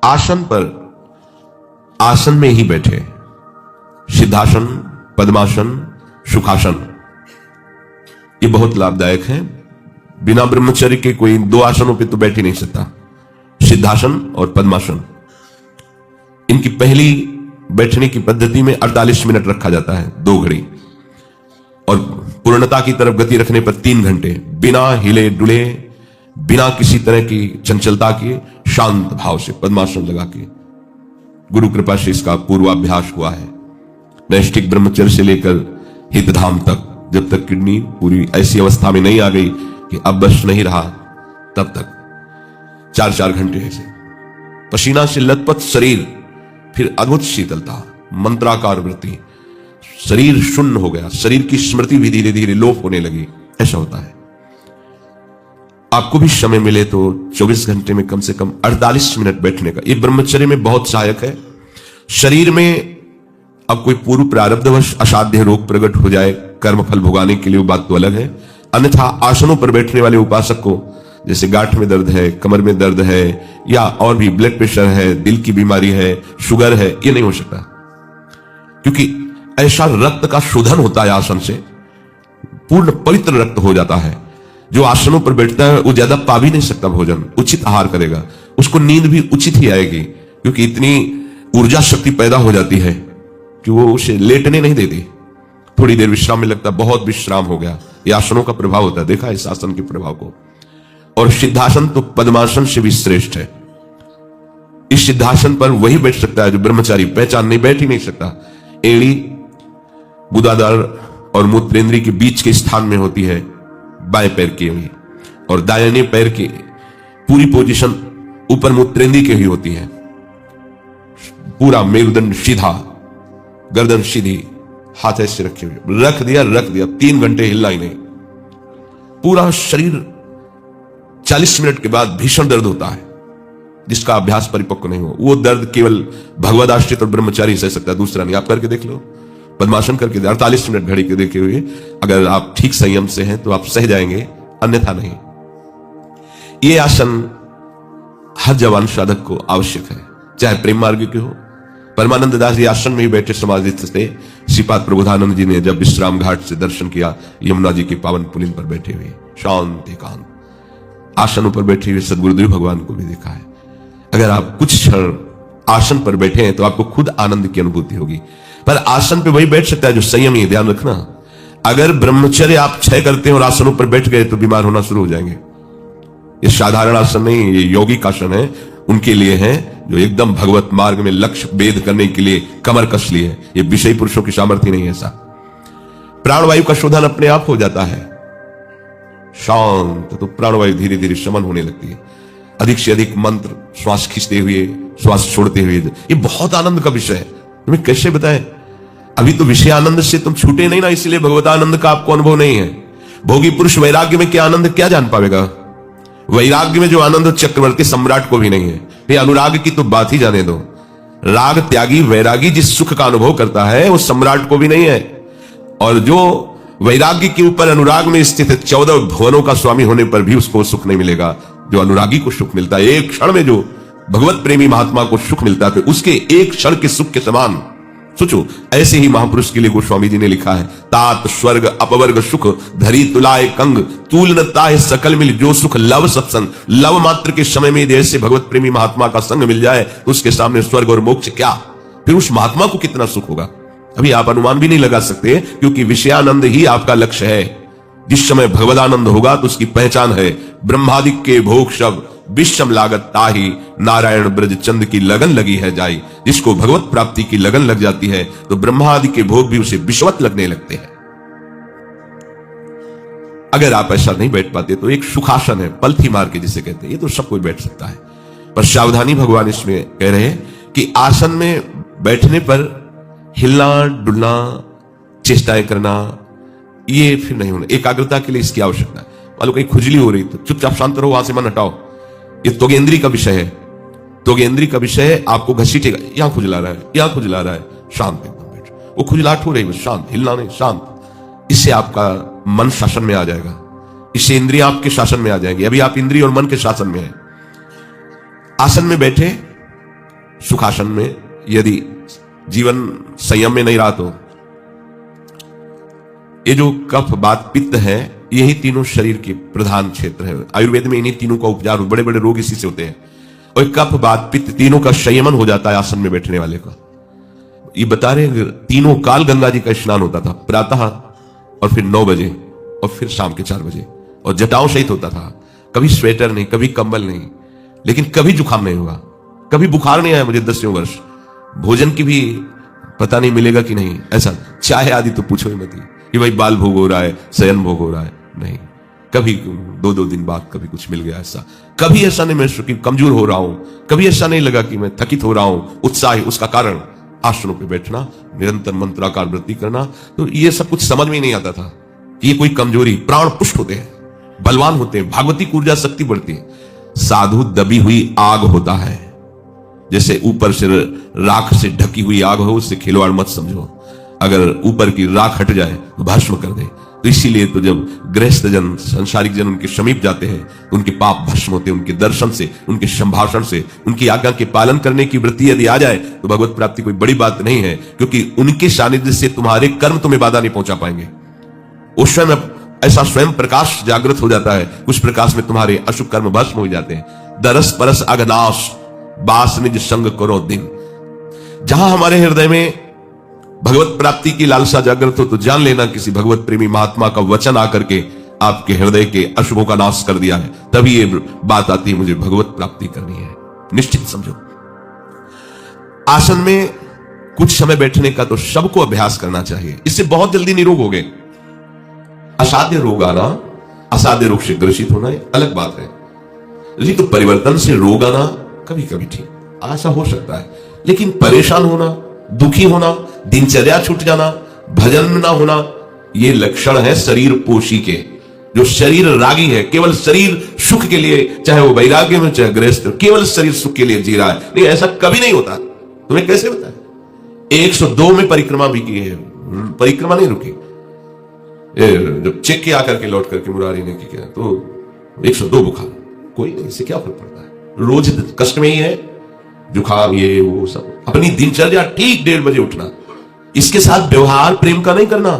आसन पर आसन में ही बैठे, सिद्धासन, पद्मासन, सुखासन, ये बहुत लाभदायक है। बिना ब्रह्मचर्य के कोई दो आसनों पे तो बैठ ही नहीं सकता। सिद्धासन और पद्मासन, इनकी पहली बैठने की पद्धति में 48 मिनट रखा जाता है, 2 घड़ी, और पूर्णता की तरफ गति रखने पर 3 घंटे, बिना हिले डुले, बिना किसी तरह की चंचलता के, शांत भाव से पद्मासन लगा के गुरु कृपा से इसका पूर्वाभ्यास हुआ है। नैष्ठिक ब्रह्मचर्य से लेकर हितधाम तक, जब तक किडनी पूरी ऐसी अवस्था में नहीं आ गई कि अब बस नहीं रहा, तब तक 4-4 घंटे ऐसे पसीना से लथपथ शरीर, फिर अद्भुत शीतलता, मंत्राकार वृत्ति, शरीर शून्य हो गया, शरीर की स्मृति भी धीरे धीरे लोप होने लगी। ऐसा होता है। आपको भी समय मिले तो 24 घंटे में कम से कम 48 मिनट बैठने का, यह ब्रह्मचर्य में बहुत सहायक है। शरीर में अब कोई पूर्व प्रारब्धवश असाध्य रोग प्रकट हो जाए, कर्म फल भुगाने के लिए, वो बात तो अलग है। अन्यथा आसनों पर बैठने वाले उपासक को, जैसे गांठ में दर्द है, कमर में दर्द है, या और भी ब्लड प्रेशर है, दिल की बीमारी है, शुगर है, ये नहीं हो सकता, क्योंकि ऐसा रक्त का शोधन होता है आसन से, पूर्ण पवित्र रक्त हो जाता है। जो आसनों पर बैठता है वो ज्यादा पा भी नहीं सकता भोजन, उचित आहार करेगा, उसको नींद भी उचित ही आएगी, क्योंकि इतनी ऊर्जा शक्ति पैदा हो जाती है कि वो उसे लेटने नहीं देती। थोड़ी देर विश्राम में लगता, बहुत विश्राम हो गया। ये आसनों का प्रभाव होता है, देखा इस आसन के प्रभाव को। और सिद्धासन तो पद्मासन से भी श्रेष्ठ है। इस सिद्धासन पर वही बैठ सकता है जो ब्रह्मचारी, पहचान नहीं, बैठ ही नहीं सकता। एड़ी गुदादार और मूत्रेंद्री के बीच के स्थान में होती है बाएं पैर की एड़ी, और दाहिने पैर की पूरी पोजीशन ऊपर मूत्रेंद्री की ही होती है। पूरा मेरुदंड सीधा, गर्दन सीधी, हाथ ऐसे रखे हुए, रख दिया 3 घंटे हिलना ही नहीं। पूरा शरीर 40 मिनट के बाद भीषण दर्द होता है, जिसका अभ्यास परिपक्व नहीं हो। वो दर्द केवल भगवद आश्रित और ब्रह्मचारी सह सकता है, दूसरा नहीं। आप करके देख लो, पद्मासन करके 48 मिनट घड़ी के देखे हुए, अगर आप ठीक संयम से हैं तो आप सह जाएंगे, अन्यथा नहीं। ये आसन हर जवान साधक को आवश्यक है, चाहे प्रेम मार्ग के हो। परमानंद दास जी आश्रम में ही बैठे समाधिस्थ थे। श्रीपाद प्रबोधानंद जी ने जब विश्राम घाट से दर्शन किया, यमुना जी के पावन पुलिन पर बैठे हुए शांत एकांत आसन पर बैठे हुए सदगुरुदेव भगवान को भी देखा है। अगर आप कुछ क्षण आसन पर बैठे हैं तो आपको खुद आनंद की अनुभूति होगी। पर आसन पे वही बैठ सकता है जो संयमी है, ध्यान रखना। अगर ब्रह्मचर्य आप क्षय करते हैं और आसनों पर बैठ गए तो बीमार होना शुरू हो जाएंगे। ये साधारण आसन नहीं, ये यौगिक आसन है, उनके लिए है जो एकदम भगवत मार्ग में लक्ष्य भेद करने के लिए कमर कस लिए। ये विषयी पुरुषों की सामर्थ्य नहीं है। ऐसा प्राणवायु का शोधन अपने आप हो जाता है शांत, तो प्राणवायु धीरे धीरे शमन होने लगती है। अधिक से अधिक मंत्र श्वास खींचते हुए, श्वास छोड़ते हुए, ये बहुत आनंद का विषय है। तुम्हें कैसे बताएं? अभी तो विषय आनंद से तुम छूटे नहीं ना, इसलिए भगवतानंद का आपको अनुभव नहीं है। भोगी पुरुष वैराग्य में क्या आनंद क्या जान पाएगा? वैराग्य में जो आनंद चक्रवर्ती सम्राट को भी नहीं है। ये अनुराग की तो बात ही जाने दो। राग त्यागी वैरागी जिस सुख का अनुभव करता है वो सम्राट को भी नहीं है। और जो वैराग्य के ऊपर अनुराग में स्थित 14 भुवनों का स्वामी होने पर भी उसको सुख नहीं मिलेगा जो अनुरागी को सुख मिलता है। एक क्षण में जो भगवत प्रेमी महात्मा को सुख मिलता है, तो उसके एक क्षण के सुख के समान सोचो। ऐसे ही महापुरुष के लिए गोस्वामी जी ने लिखा है, तात स्वर्ग अपवर्ग सुख धरी तुलाए कंग तूल न ताहे सकल मिल जो सुख लव सत्संग। लव मात्र के समय में जैसे भगवत प्रेमी महात्मा का संग मिल जाए तो उसके सामने स्वर्ग और मोक्ष क्या, फिर उस महात्मा को कितना सुख होगा अभी आप अनुमान भी नहीं लगा सकते, क्योंकि विषयानंद ही आपका लक्ष्य है। जिस समय भगवदानंद होगा तो उसकी पहचान है ब्रह्मादिक के भोग शब्द विषम लागत ताही नारायण ब्रज चंद की लगन लगी है जाई। जिसको भगवत प्राप्ति की लगन लग जाती है तो ब्रह्मा आदि के भोग भी उसे विषवत लगने लगते हैं। अगर आप ऐसा नहीं बैठ पाते तो एक सुखासन है, पलथी मार के जिसे कहते हैं, ये तो सब कोई बैठ सकता है। पर सावधानी भगवान इसमें कह रहे हैं कि आसन में बैठने पर हिलना डुलना चेष्टाएं करना ये फिर नहीं होना। एकाग्रता के लिए इसकी आवश्यकता है। मान लो कहीं खुजली हो रही तो चुपचाप शांत रहो, वहां से मन हटाओ। ये त्वगेंद्री का विषय है। त्वगेंद्री का विषय है, आपको घसीटेगा, यहां खुजला रहा है, यहां खुजला रहा है, शांत एकदम बैठ। वो खुजलाहट हो रही है, शांत, हिलना नहीं, शांत। इससे आपका मन शासन में आ जाएगा, इससे इंद्रियां आपके शासन में आ जाएंगी। अभी आप इंद्रिय और मन के शासन में है। आसन में बैठे सुखासन में यदि जीवन संयम में नहीं रहा तो ये जो कफ वात पित्त है, यही तीनों शरीर के प्रधान क्षेत्र है। आयुर्वेद में इन्हीं तीनों का उपचार, बड़े बड़े रोग इसी से होते हैं। और कफ वात पित्त तीनों का संयमन हो जाता है आसन में बैठने वाले का। ये बता रहे तीनों काल गंगा जी का स्नान होता था, प्रातः और फिर 9 बजे और फिर शाम के 4 बजे, और जटाओं सहित होता था। कभी स्वेटर नहीं, कभी कंबल नहीं, लेकिन कभी जुकाम नहीं हुआ, कभी बुखार नहीं आया मुझे 10वें वर्ष। भोजन की भी पता नहीं मिलेगा कि नहीं, ऐसा चाय आदि तो पूछो ही मत कि भाई बाल भोग हो रहा है, शयन भोग हो रहा है, नहीं। कभी 2-2 दिन बाद कभी कुछ मिल गया, ऐसा कभी ऐसा नहीं महसूस कि कमजोर हो रहा हूं, कभी ऐसा नहीं लगा कि मैं थकित हो रहा हूं, उत्साही। उसका कारण आसनों पे बैठना, निरंतर मंत्राकार वृत्ति करना। तो ये सब कुछ समझ में नहीं आता था कि ये कोई कमजोरी, प्राण पुष्ट होते हैं, बलवान होते हैं, भागवती ऊर्जा शक्ति बढ़ती है। साधु दबी हुई आग होता है, जैसे ऊपर से राख से ढकी हुई आग हो, उससे खिलवाड़ मत समझो। अगर ऊपर की राख हट जाए तो भस्म कर दे। तो इसीलिए तो जब गृहस्थ जन, संसारिक जन उनके समीप जाते हैं तो उनके पाप भस्म होते हैं। उनके दर्शन से, उनके संभाषण से, उनकी आज्ञा के पालन करने की वृत्ति यदि आ जाए तो भगवत प्राप्ति कोई बड़ी बात नहीं है, क्योंकि उनके सानिध्य से तुम्हारे कर्म तुम्हें बाधा नहीं पहुंचा पाएंगे। उस समय ऐसा स्वयं प्रकाश जागृत हो जाता है, उस प्रकाश में तुम्हारे अशुभ कर्म भस्म हो जाते हैं। दरस परस अगनाश बास निज संग करो दिन। जहां हमारे हृदय में भगवत प्राप्ति की लालसा जागृत हो तो जान लेना किसी भगवत प्रेमी महात्मा का वचन आकर के आपके हृदय के अशुभों का नाश कर दिया है। तभी ये बात आती है मुझे भगवत प्राप्ति करनी है, निश्चित समझो। आसन में कुछ समय बैठने का तो सबको अभ्यास करना चाहिए, इससे बहुत जल्दी निरोग हो गए। असाध्य रोग आना, असाध्य रोग से ग्रसित होना अलग बात है। लेकिन तो परिवर्तन से रोग आना कभी कभी ठीक, ऐसा हो सकता है, लेकिन परेशान होना, दुखी होना, दिनचर्या छूट जाना, भजन ना होना, ये लक्षण है शरीर पोषी के। जो शरीर रागी है, केवल शरीर सुख के लिए, चाहे वो वैराग्य में चाहे गृहस्थ, केवल शरीर सुख के लिए जी रहा है। नहीं, ऐसा कभी नहीं होता। तुम्हें कैसे होता है? 102 में परिक्रमा भी की है, परिक्रमा नहीं रुकी। जब चेक किया करके लौट करके मुरारी ने किया तो 102 बुखार, कोई नहीं, इससे क्या फर्क पड़ता है? रोज कष्ट में ही है, जुखाम ये वो सब। अपनी दिनचर्या ठीक 1:30 बजे उठना, इसके साथ व्यवहार प्रेम का नहीं करना,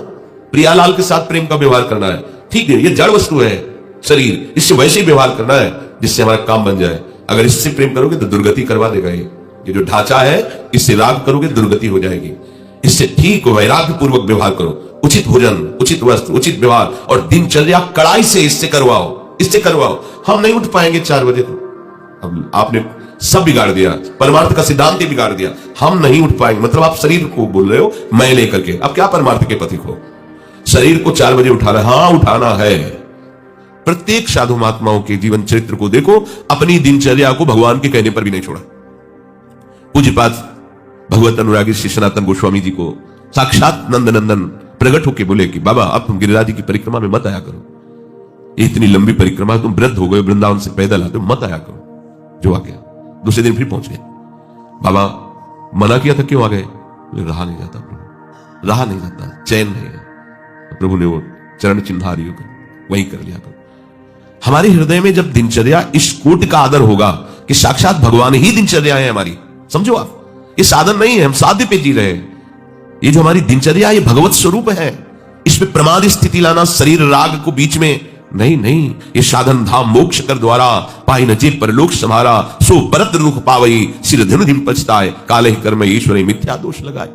प्रियालाल के साथ प्रेम का व्यवहार करना है, ठीक है? ये जड़ वस्तु है शरीर, इससे वैसे ही व्यवहार करना है जिससे हमारा काम बन जाए। अगर इससे प्रेम करोगे तो दुर्गति करवा देगा। ये जो ढांचा है, इससे राग करोगे दुर्गति हो जाएगी। इससे ठीक वैराग्य पूर्वक व्यवहार करो, उचित भोजन, उचित वस्त्र, उचित व्यवहार, और दिनचर्या कड़ाई से इससे करवाओ, इससे करवाओ। हम नहीं उठ पाएंगे 4 बजे तो अब आपने सब बिगाड़ दिया, परमार्थ का सिद्धांत ही बिगाड़ दिया। हम नहीं उठ पाएंगे, मतलब आप शरीर को बोल रहे हो मैं लेकर के, अब क्या परमार्थ के पथिक हो? शरीर को 4 बजे उठाना, हाँ उठाना है। प्रत्येक साधु महात्माओं के जीवन चरित्र को देखो, अपनी दिनचर्या को भगवान के कहने पर भी नहीं छोड़ा। पूज्यपाद भगवत अनुरागी श्री सनातन गोस्वामी जी को साक्षात नंदनंदन प्रकट होकर बोले कि बाबा अब तुम गिरिराज जी की परिक्रमा में मत आया करो, इतनी लंबी परिक्रमा, तुम वृद्ध हो गए, वृंदावन से पैदल आते हो, मत आया करो। जो आ गया, दूसरे दिन फिर पहुंच गए। बाबा मना किया था, क्यों आ गए? रहा नहीं जाता प्रभु, रहा नहीं जाता, चैन नहीं है। प्रभु ने वो चरण चिन्हारी होकर वही कर लिया करो। हमारे हृदय में जब दिनचर्या इस कोटि का आदर होगा कि साक्षात भगवान ही दिनचर्या है हमारी, समझो आप, ये साधन नहीं है, हम साध्य पे जी रहे हैं। ये जो हमारी दिनचर्या, ये भगवत स्वरूप है। इसमें प्रमाद स्थिति लाना, शरीर राग को बीच में नहीं, ये साधन धाम मोक्ष कर द्वारा पाई न जे परलोक समारा, सो परत दुख पावई सिर धन दिन पछताए, काले कर्म ईश्वर मिथ्या दोष लगाए।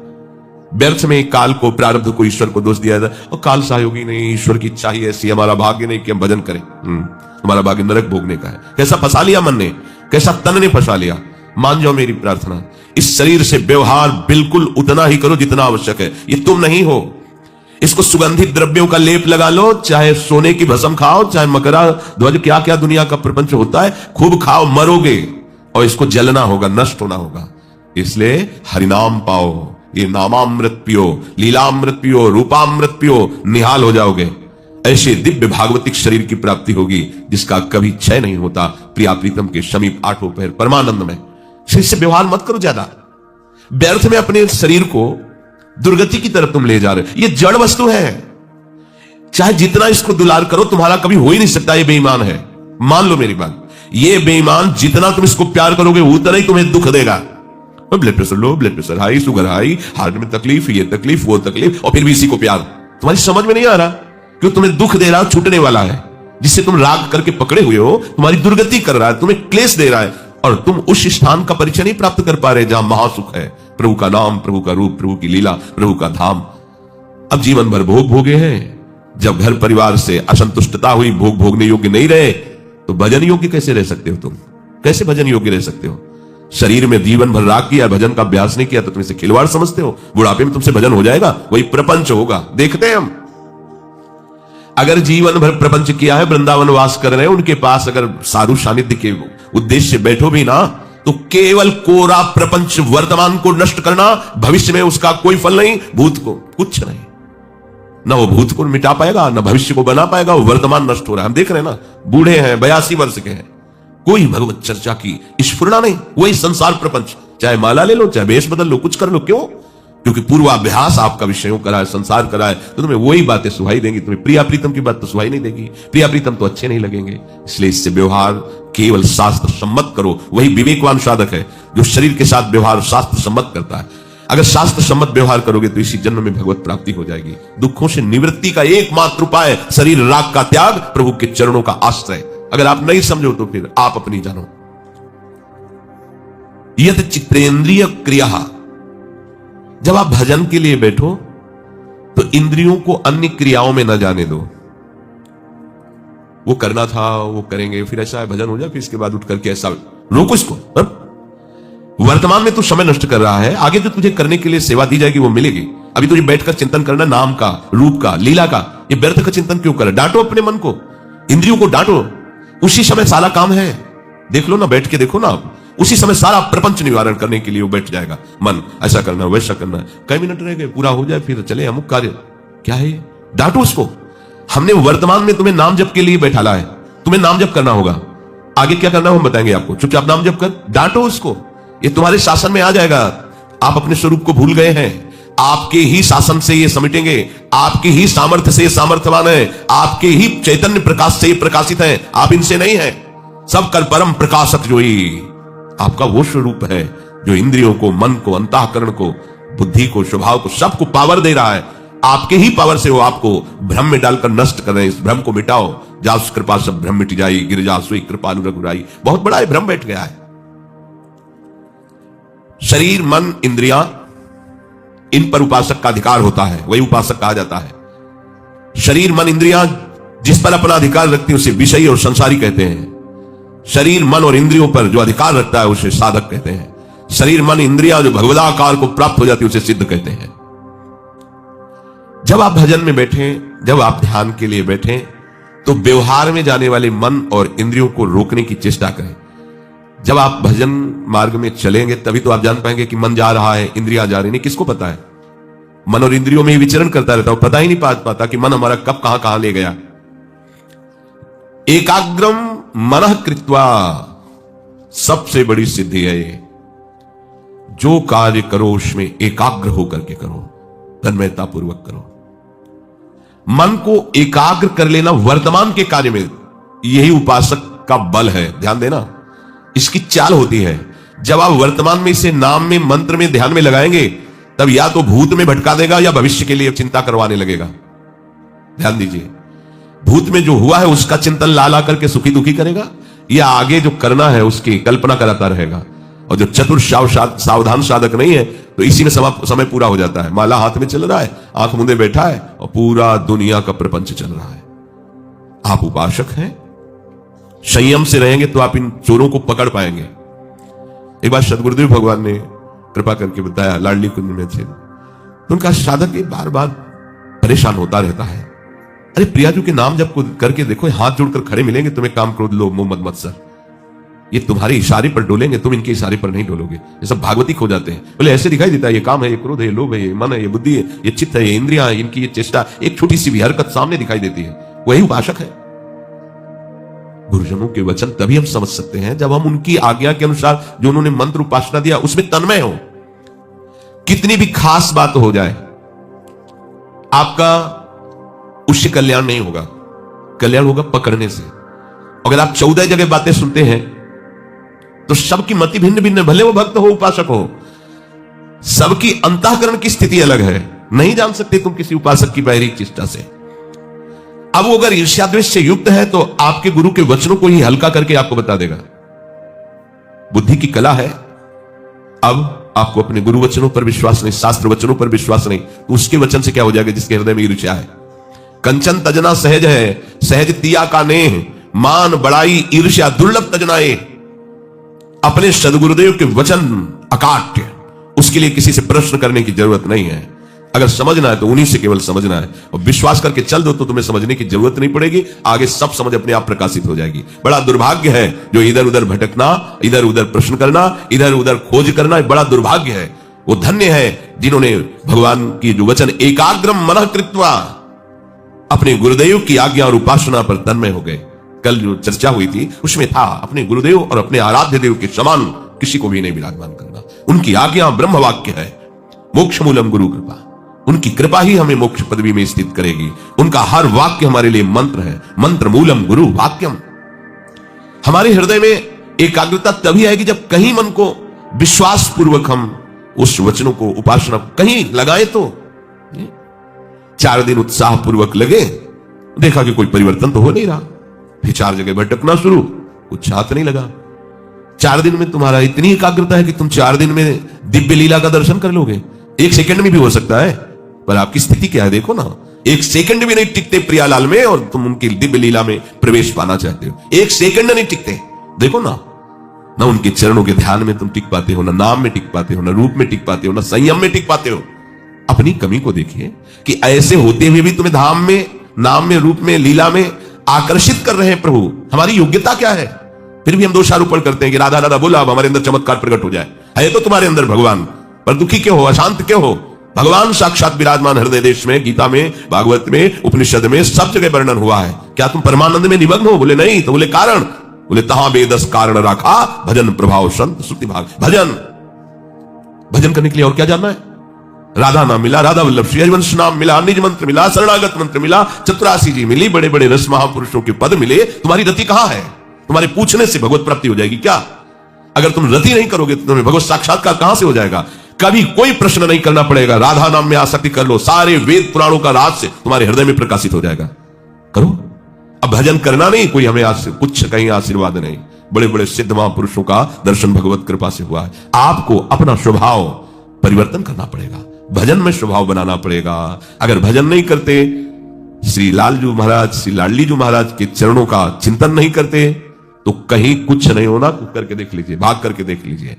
व्यर्थ में काल को, प्रारब्ध को, ईश्वर को दोष दिया जाता, और काल सहयोगी नहीं, ईश्वर की इच्छा ही ऐसी, हमारा भाग्य नहीं कि हम भजन करें। हमारा भाग्य नरक भोगने का है। कैसा फंसा लिया मन ने, कैसा तन ने फंसा लिया। मान जाओ मेरी प्रार्थना, इस शरीर से व्यवहार बिल्कुल उतना ही करो जितना आवश्यक है। ये तुम नहीं हो। इसको सुगंधित द्रव्यों का लेप लगा लो, चाहे सोने की भस्म खाओ, चाहे मकरा ध्वज, क्या क्या दुनिया का प्रपंच होता है, खूब खाओ, मरोगे और इसको जलना होगा, नष्ट होना होगा। इसलिए हरिनाम पाओ, ये नामामृत पियो, लीलामृत पियो, रूपामृत पियो, निहाल हो जाओगे। ऐसे दिव्य भागवतिक शरीर की प्राप्ति होगी जिसका कभी क्षय नहीं होता। प्रिया प्रीतम के समीप 8 पहर परमानंद में। इससे व्यवहार मत करो ज्यादा, व्यर्थ में अपने शरीर को दुर्गति की तरफ तुम ले जा रहे हो। ये जड़ वस्तु है, चाहे जितना इसको दुलार करो तुम्हारा कभी हो ही नहीं सकता। ये बेईमान है, मान लो मेरी बात। ये बेईमान जितना तुम इसको प्यार करोगे उतना ही तुम्हें दुख देगा। Blood pressure low, blood pressure high, sugar high, heart में तकलीफ, ये तकलीफ, वो तकलीफ, और फिर भी इसी को प्यार। तुम्हारी समझ में नहीं आ रहा क्यों तुम्हें दुख दे रहा है, छूटने वाला है, जिससे तुम राग करके पकड़े हुए हो, तुम्हारी दुर्गति कर रहा है, तुम्हें क्लेश दे रहा है, और तुम उस स्थान का परिचय नहीं प्राप्त कर पा रहे जहां महासुख है, प्रभु का नाम, प्रभु का रूप, प्रभु की लीला, प्रभु का धाम। अब जीवन भर भोग भोगे हैं, जब घर परिवार से असंतुष्टता हुई, भोग भोगने योग्य नहीं रहे, तो भजन योग्य कैसे रह सकते हो? तुम कैसे भजन योग्य रह सकते हो? शरीर में जीवन भर राग किया, भजन का अभ्यास नहीं किया, तो तुम इसे खिलवाड़ समझते हो? बुढ़ापे में तुमसे भजन हो जाएगा? वही प्रपंच होगा। देखते हैं हम, अगर जीवन भर प्रपंच किया है, वृंदावन वास कर रहे हैं, उनके पास अगर साधु सानिध्य के उद्देश्य से बैठो भी ना, तो केवल कोरा प्रपंच, वर्तमान को नष्ट करना, भविष्य में उसका कोई फल नहीं, भूत को कुछ नहीं, ना वो भूत को मिटा पाएगा, ना भविष्य को बना पाएगा, वो वर्तमान नष्ट हो रहा है। हम देख रहे हैं ना, बूढ़े हैं, 82 वर्ष के हैं, कोई भगवत चर्चा की स्फुरना नहीं, वही संसार प्रपंच, चाहे माला ले लो, चाहे वेश बदल लो, कुछ कर लो। क्यों? क्योंकि पूर्वाभ्यास आपका विषयों करा है, संसार करा है, तो तुम्हें वही बातें सुहाई देंगी, तुम्हें प्रिया प्रीतम की बात तो सुहाई नहीं देगी, प्रिया प्रीतम तो अच्छे नहीं लगेंगे। इसलिए इससे व्यवहार केवल शास्त्र सम्मत करो, वही विवेकवान साधक है जो शरीर के साथ व्यवहार शास्त्र सम्मत करता है। अगर शास्त्र सम्मत व्यवहार करोगे तो इसी जन्म में भगवत प्राप्ति हो जाएगी। दुखों से निवृत्ति का एकमात्र उपाय शरीर राग का त्याग, प्रभु के चरणों का आश्रय। अगर आप नहीं समझो तो फिर आप अपनी जानो। यत चित्तेंद्रिय क्रिया, जब आप भजन के लिए बैठो तो इंद्रियों को अन्य क्रियाओं में न जाने दो। वो करना था, वो करेंगे, फिर ऐसा है भजन हो जाए, फिर इसके बाद उठ करके ऐसा रोको इसको। वर्तमान में तू समय नष्ट कर रहा है, आगे जो तुझे करने के लिए सेवा दी जाएगी वो मिलेगी। अभी तुझे बैठकर चिंतन करना नाम का, रूप का, लीला का, ये व्यर्थ का चिंतन क्यों कर? डांटो अपने मन को, इंद्रियों को डांटो। उसी समय सारा काम है, देख लो ना, बैठ के देखो ना आप, उसी समय सारा प्रपंच निवारण करने के लिए वो बैठ जाएगा। मन ऐसा करना, वैसा करना, कई मिनट रह गए, पूरा हो जाए, फिर चले अमुक कार्य। क्या है ये? डांटो उसको। हमने वर्तमान में तुम्हें नाम जप के लिए बैठाला है, तुम्हें नाम जप करना होगा। आगे क्या करना है हम बताएंगे आपको, चुपचाप नाम जप कर, डांटो उसको, ये तुम्हारे शासन में आ जाएगा। आप अपने स्वरूप को भूल गए हैं, आपके ही शासन से ये समेटेंगे, आपके ही सामर्थ्य से ये सामर्थ्यवान है, आपके ही चैतन्य प्रकाश से ये प्रकाशित है, आप इनसे नहीं है। सब कर परम प्रकाशक जो ही आपका वो स्वरूप है जो इंद्रियों को, मन को, अंतःकरण को, बुद्धि को, स्वभाव को, सबको पावर दे रहा है। आपके ही पावर से वो आपको भ्रम में डालकर नष्ट कर रहे हैं। इस भ्रम को मिटाओ, जा उस कृपा सब भ्रम मिट जाई, गिर जा सोई कृपालु रघुराई। बहुत बड़ा है भ्रम बैठ गया है। शरीर, मन, इंद्रियां, इन पर उपासक का अधिकार होता है, वही उपासक कहा जाता है। शरीर, मन, इंद्रियां जिस पर अपना अधिकार रखती है उसे विषयी और संसारी कहते हैं। शरीर, मन और इंद्रियों पर जो अधिकार रखता है उसे साधक कहते हैं। शरीर, मन, इंद्रियां जो भगवदाकार को प्राप्त हो जाती है उसे सिद्ध कहते हैं। जब आप भजन में बैठे, जब आप ध्यान के लिए बैठे, तो व्यवहार में जाने वाले मन और इंद्रियों को रोकने की चेष्टा करें। जब आप भजन मार्ग में चलेंगे तभी तो आप जान पाएंगे कि मन जा रहा है, इंद्रियां जा रही नहीं। किसको पता है? मन और इंद्रियों में ही विचरण करता रहता है, पता ही नहीं पाता कि मन हमारा कब कहां कहां ले गया। एकाग्रम मनः कृत्वा, सबसे बड़ी सिद्धि है ये। जो कार्य करो उसमें एकाग्र होकर के करो, तन्मयता पूर्वक करो। मन को एकाग्र कर लेना वर्तमान के कार्य में, यही उपासक का बल है। ध्यान देना, इसकी चाल होती है। जब आप वर्तमान में इसे नाम में, मंत्र में, ध्यान में लगाएंगे, तब या तो भूत में भटका देगा या भविष्य के लिए चिंता करवाने लगेगा। ध्यान दीजिए, भूत में जो हुआ है उसका चिंतन ला ला करके सुखी दुखी करेगा, या आगे जो करना है उसकी कल्पना कराता रहेगा। और जो चतुर सावधान साधक नहीं है तो इसी में समय पूरा हो जाता है। माला हाथ में चल रहा है, आंख मुंदे बैठा है और पूरा दुनिया का प्रपंच चल रहा है। आप उपासक हैं, संयम से रहेंगे तो आप इन चोरों को पकड़ पाएंगे। एक बार सदगुरुदेव भगवान ने कृपा करके बताया, लाडली कुंज में थे, तो उनका साधक बार बार परेशान होता रहता है। अरे प्रियाजू के नाम जब करके देखो, हाथ जोड़कर खड़े मिलेंगे, तुम्हें काम, क्रोध, लोभ, मोह, मद, मत्सर, ये तुम्हारे इशारे पर डोलेंगे, तुम इनके इशारे पर नहीं डोलोगे। ये सब भागवती खो जाते हैं। बोले ऐसे दिखाई देता है, ये काम है, ये क्रोध है, ये लोभ है, ये मन है, ये बुद्धि है, ये चित्त है, ये इंद्रियां है, इनकी ये चेष्टा, एक छोटी सी भी हरकत सामने दिखाई देती है, वही उपासक है। गुरुजनों के वचन तभी हम समझ सकते हैं जब हम उनकी आज्ञा के अनुसार जो उन्होंने मंत्र उपासना दिया उसमें तन्मय हो। कितनी भी खास बात हो जाए, आपका उससे कल्याण नहीं होगा, कल्याण होगा पकड़ने से। अगर आप 14 जगह बातें सुनते हैं तो सबकी मति भिन्न भिन्न, भले वो भक्त हो, उपासक हो, सबकी अंतःकरण की स्थिति अलग है, नहीं जान सकते तुम किसी उपासक की बाहरी चेष्टा से। अब वो अगर ईर्ष्या द्वेष से युक्त है तो आपके गुरु के वचनों को ही हल्का करके आपको बता देगा। बुद्धि की कला है। अब आपको अपने गुरु वचनों पर विश्वास नहीं, शास्त्र वचनों पर विश्वास नहीं, तो उसके वचन से क्या हो जाएगा जिसके हृदय में ईर्ष्या है। कंचन तजना सहज है, सहज तिया का नेह, मान बड़ाई ईर्ष्या दुर्लभ तजनाए। अपने सदगुरुदेव के वचन अकाट्य, उसके लिए किसी से प्रश्न करने की जरूरत नहीं है। अगर समझना है तो उन्हीं से केवल समझना है, और विश्वास करके चल दो तो तुम्हें समझने की जरूरत नहीं पड़ेगी। आगे सब समझ अपने आप प्रकाशित हो जाएगी। बड़ा दुर्भाग्य है जो इधर उधर भटकना, इधर उधर प्रश्न करना, इधर उधर खोज करना, बड़ा दुर्भाग्य है। वो धन्य है जिन्होंने भगवान की जो वचन एकाग्रम मनः कृत्वा, अपने गुरुदेव की आज्ञा और उपासना पर तन्मय हो गए। कल जो चर्चा हुई थी उसमें था अपने गुरुदेव और अपने आराध्य देव के समान किसी को भी नहीं विराजमान करना। उनकी आज्ञा ब्रह्म वाक्य है, मोक्ष मूलम गुरु कृपा। उनकी कृपा ही हमें मोक्ष पदवी में स्थित करेगी। उनका हर वाक्य हमारे लिए मंत्र है, मंत्र मूलम गुरु वाक्यम। हमारे हृदय में एकाग्रता तभी आएगी जब कहीं मन को विश्वास पूर्वक हम उस वचनों को उपासना कहीं लगाए। तो 4 दिन उत्साह पूर्वक लगे, देखा कि कोई परिवर्तन तो हो नहीं रहा, फिर 4 जगह भटकना शुरू, उत्साह तो नहीं लगा। 4 दिन में तुम्हारा इतनी एकाग्रता है कि तुम 4 दिन में दिव्य लीला का दर्शन कर लोगे। 1 सेकंड में भी हो सकता है, पर आपकी स्थिति क्या है देखो ना। 1 सेकंड भी नहीं टिकते प्रियालाल में, और तुम उनकी दिव्य लीला में प्रवेश पाना चाहते हो। 1 सेकंड नहीं टिकते, देखो ना। ना उनके चरणों के ध्यान में तुम टिक पाते हो, ना नाम में टिक पाते हो, ना रूप में टिक पाते हो, ना संयम में टिक पाते हो। अपनी कमी को देखिए कि ऐसे होते हुए भी तुम्हें धाम में, नाम में, रूप में, लीला में आकर्षित कर रहे हैं प्रभु। हमारी योग्यता क्या है? फिर भी हम दोषारोपण करते हैं कि राधा राधा बोला अब हमारे अंदर चमत्कार प्रकट हो जाए। है तो तुम्हारे अंदर भगवान, पर दुखी क्यों हो, अशांत क्यों हो? भगवान साक्षात विराजमान हृदय देश में, गीता में, भागवत में, उपनिषद में सब जगह वर्णन हुआ है। क्या तुम परमानंद में निमग्न हो? बोले नहीं। तो बोले कारण? बोले तहां बेदस कारण रखा, भजन प्रभाव संत श्रुति भाग। भजन करने के लिए और क्या जानना है? राधा नाम मिला, राधा वल्लभ श्री हरिवंश नाम मिला, निज मंत्र मिला, शरणागत मंत्र मिला, चतुरासी जी मिली, बड़े बड़े रस महापुरुषों के पद मिले। तुम्हारी रति कहां है? तुम्हारे पूछने से भगवत प्राप्ति हो जाएगी क्या? अगर तुम रति नहीं करोगे तो तुम्हें भगवत साक्षात्कार कहां से हो जाएगा? कभी कोई प्रश्न नहीं करना पड़ेगा। राधा नाम में आसक्ति कर लो, सारे वेद पुराणों का राज से तुम्हारे हृदय में प्रकाशित हो जाएगा। करो। अब भजन करना नहीं, कोई हमें कुछ कहीं आशीर्वाद नहीं। बड़े बड़े सिद्ध महापुरुषों का दर्शन भगवत कृपा से हुआ है। आपको अपना स्वभाव परिवर्तन करना पड़ेगा, भजन में स्वभाव बनाना पड़ेगा। अगर भजन नहीं करते, श्री लालजू महाराज, श्री लाडली जी महाराज के चरणों का चिंतन नहीं करते, तो कहीं कुछ नहीं होना। करके देख लीजिए, भाग करके देख लीजिए।